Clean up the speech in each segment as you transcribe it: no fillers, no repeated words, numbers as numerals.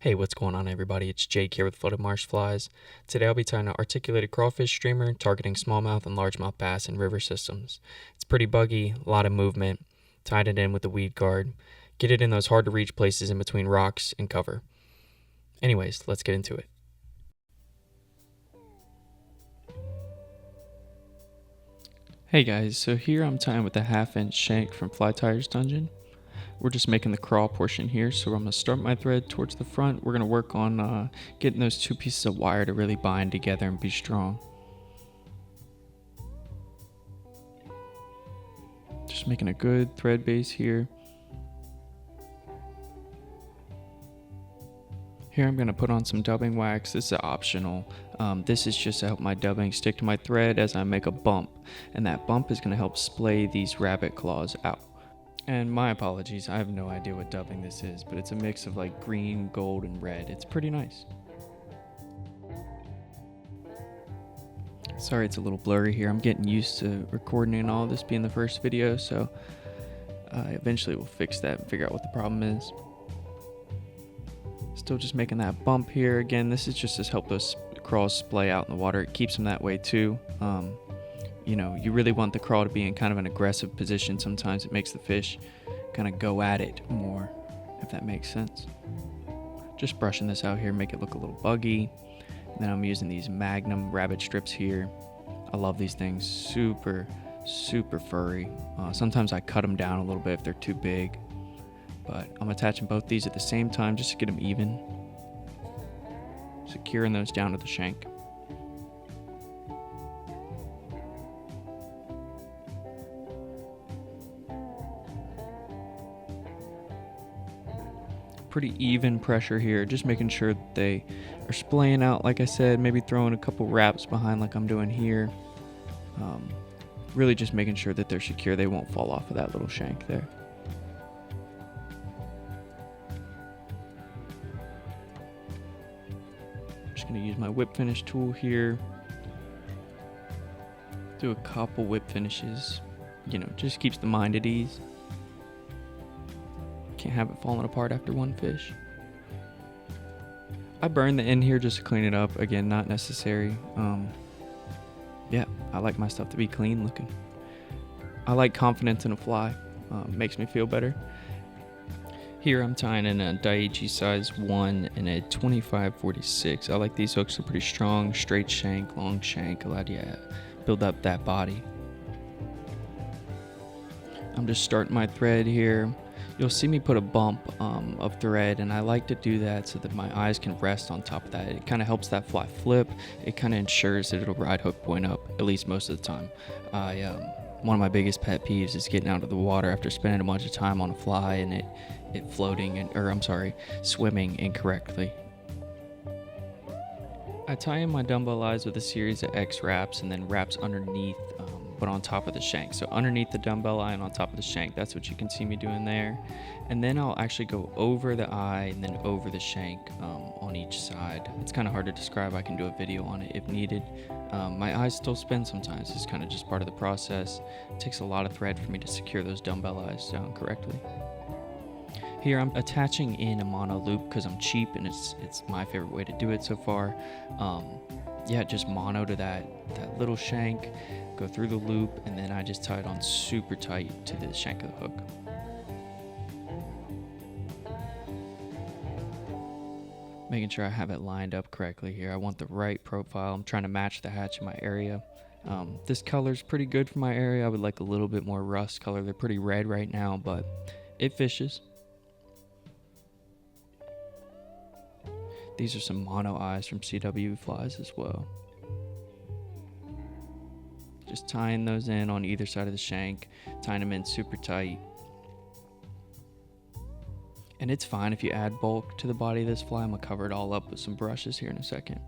Hey, what's going on everybody? It's Jake here with Flooded Marsh Flies. Today I'll be tying an articulated crawfish streamer targeting smallmouth and largemouth bass in river systems. It's pretty buggy, a lot of movement. Tied it in with the weed guard. Get it in those hard to reach places in between rocks and cover. Anyways, let's get into it. Hey guys, so here I'm tying with a 1/2-inch shank from Fly Tires Dungeon. We're just making the crawl portion here, so I'm going to start my thread towards the front. We're going to work on getting those two pieces of wire to really bind together and be strong. Just making a good thread base here. Here I'm going to put on some dubbing wax. This is optional. This is just to help my dubbing stick to my thread as I make a bump, and that bump is going to help splay these rabbit claws out. And my apologies, I have no idea what dubbing this is, but it's a mix of like green, gold, and red. It's pretty nice. Sorry it's a little blurry here. I'm getting used to recording and all this being the first video, so eventually we'll fix that and figure out what the problem is. Still just making that bump here. Again, this is just to help those crawls splay out in the water. It keeps them that way too. You know, you really want the crawl to be in kind of an aggressive position. Sometimes it makes the fish kind of go at it more, if that makes sense. Just brushing this out here, make it look a little buggy. And then I'm using these Magnum rabbit strips here. I love these things, super furry. Sometimes I cut them down a little bit if they're too big. But I'm attaching both these at the same time just to get them even. Securing those down to the shank. Pretty even pressure here, just making sure that they are splaying out like I said, maybe throwing a couple wraps behind like I'm doing here. Really just making sure that they're secure, they won't fall off of that little shank there. Just going to use my whip finish tool here. Do a couple whip finishes, you know, just keeps the mind at ease. Can't have it falling apart after one fish. I burned the end here just to clean it up. Again, not necessary. Yeah, I like my stuff to be clean looking. I like confidence in a fly. Makes me feel better. Here I'm tying in a Daiichi size 1 and a 25-46. I like these hooks, they're pretty strong, straight shank, long shank, allowed you to build up that body. I'm just starting my thread here. You'll see me put a bump of thread, and I like to do that so that my eyes can rest on top of that. It kind of helps that fly flip. It kind of ensures that it'll ride hook point up, at least most of the time. One of my biggest pet peeves is getting out of the water after spending a bunch of time on a fly and it floating, swimming incorrectly. I tie in my dumbbell eyes with a series of X wraps and then wraps underneath, but on top of the shank. So underneath the dumbbell eye and on top of the shank, that's what you can see me doing there. And then I'll actually go over the eye and then over the shank on each side. It's kind of hard to describe. I can do a video on it if needed. My eyes still spin sometimes. It's kind of just part of the process. It takes a lot of thread for me to secure those dumbbell eyes down correctly. Here I'm attaching in a mono loop because I'm cheap and it's my favorite way to do it so far. Yeah, just mono to that little shank, go through the loop, and then I just tie it on super tight to the shank of the hook. Making sure I have it lined up correctly here. I want the right profile. I'm trying to match the hatch in my area. This color's pretty good for my area. I would like a little bit more rust color. They're pretty red right now, but it fishes. These are some mono eyes from CW flies as well. Just tying those in on either side of the shank, tying them in super tight. And it's fine if you add bulk to the body of this fly. I'm gonna cover it all up with some brushes here in a second.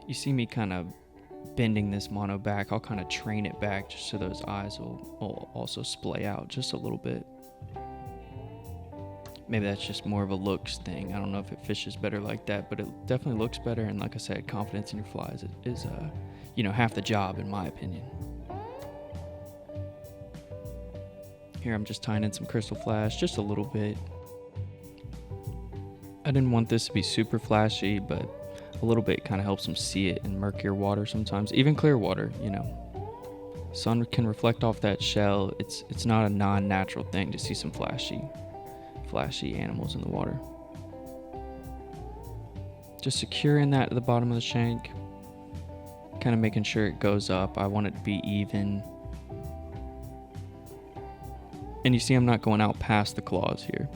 You see me kind of bending this mono back. I'll kind of train it back just so those eyes will also splay out just a little bit. Maybe that's just more of a looks thing. I don't know if it fishes better like that, but it definitely looks better. And like I said, confidence in your flies is half the job in my opinion. Here I'm just tying in some crystal flash, just a little bit. I didn't want this to be super flashy, but a little bit kind of helps them see it in murkier water sometimes, even clear water, you know. Sun can reflect off that shell. It's not a non-natural thing to see some flashy animals in the water. Just securing that at the bottom of the shank, kind of making sure it goes up. I want it to be even. And you see I'm not going out past the claws here.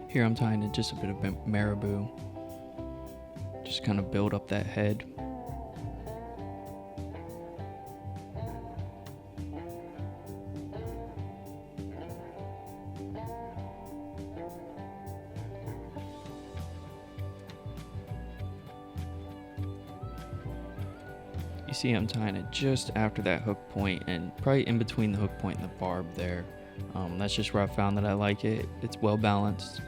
Here I'm tying in just a bit of marabou. Just kind of build up that head. You see I'm tying it just after that hook point and probably in between the hook point and the barb there. That's just where I found that I like it. It's well balanced.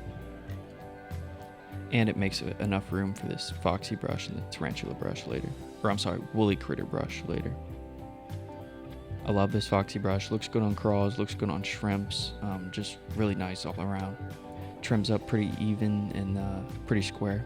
And it makes enough room for this foxy brush and the tarantula brush later. Or I'm sorry, woolly critter brush later. I love this foxy brush. Looks good on craws, looks good on shrimps. Just really nice all around. Trims up pretty even and pretty square.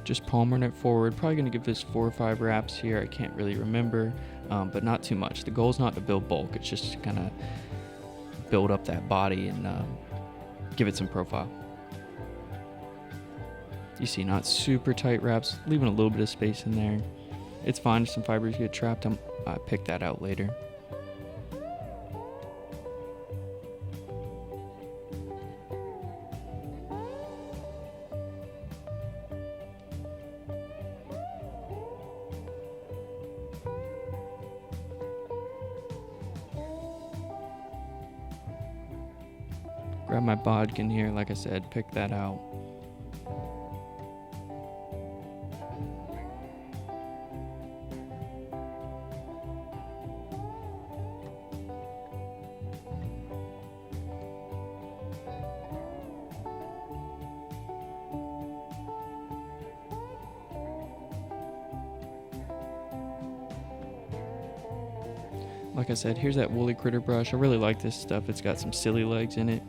Just palmering it forward. Probably going to give this 4 or 5 wraps here. I can't really remember, but not too much. The goal is not to build bulk. It's just to kind of build up that body and give it some profile. You see, not super tight wraps, leaving a little bit of space in there. It's fine if some fibers get trapped. I pick that out later. Grab my bodkin here, like I said, pick that out. Like I said, here's that woolly critter brush. I really like this stuff. It's got some silly legs in it.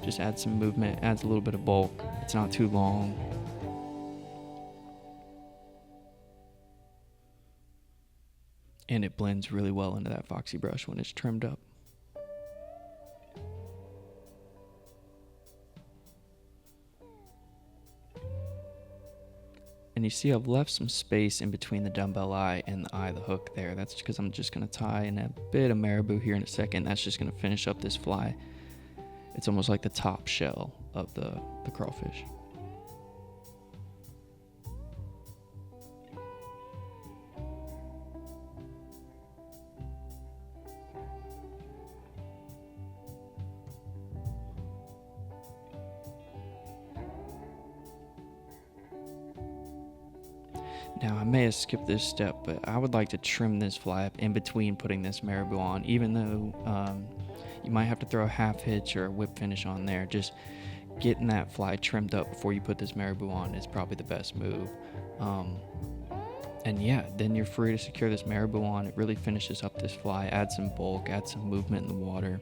Just adds some movement, adds a little bit of bulk. It's not too long. And it blends really well into that foxy brush when it's trimmed up. And you see I've left some space in between the dumbbell eye and the eye of the hook there. That's because I'm just going to tie in a bit of marabou here in a second. That's just going to finish up this fly. It's almost like the top shell of the crawfish. Now, I may have skipped this step, but I would like to trim this fly up in between putting this marabou on, even though you might have to throw a half hitch or a whip finish on there. Just getting that fly trimmed up before you put this marabou on is probably the best move. And yeah, then you're free to secure this marabou on. It really finishes up this fly, adds some bulk, adds some movement in the water.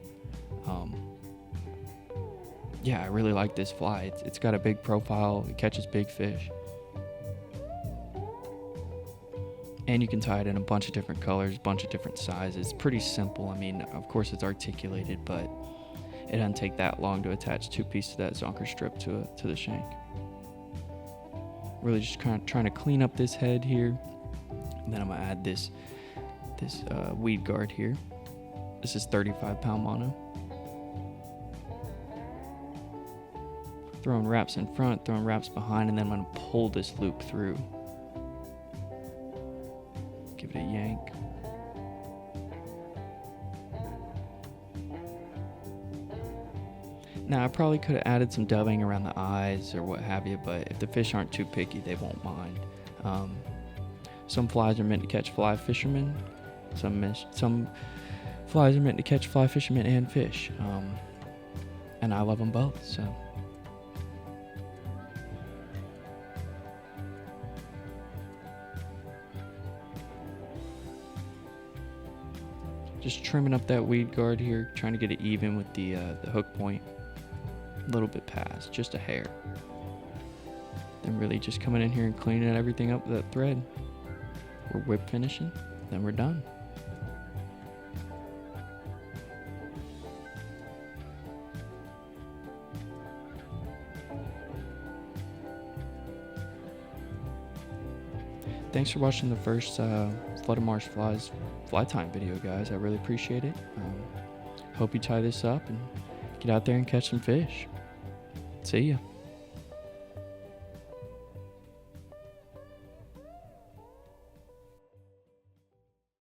Yeah, I really like this fly. It's got a big profile, it catches big fish. And you can tie it in a bunch of different colors, a bunch of different sizes. It's pretty simple. I mean, of course it's articulated, but it doesn't take that long to attach 2 pieces of that zonker strip to the shank. Really just kind of trying to clean up this head here. And then I'm gonna add this weed guard here. This is 35-pound mono. Throwing wraps in front, throwing wraps behind, and then I'm gonna pull this loop through. Give it a yank. Now, I probably could have added some dubbing around the eyes or what have you, but if the fish aren't too picky, they won't mind. Some flies are meant to catch fly fishermen. Some flies are meant to catch fly fishermen and fish. and I love them both. So just trimming up that weed guard here, trying to get it even with the hook point. A little bit past, just a hair. Then really just coming in here and cleaning everything up with that thread. We're whip finishing, then we're done. Thanks for watching the first Flooded Marsh Flies fly time video, guys. I really appreciate it. Hope you tie this up and get out there and catch some fish. See ya.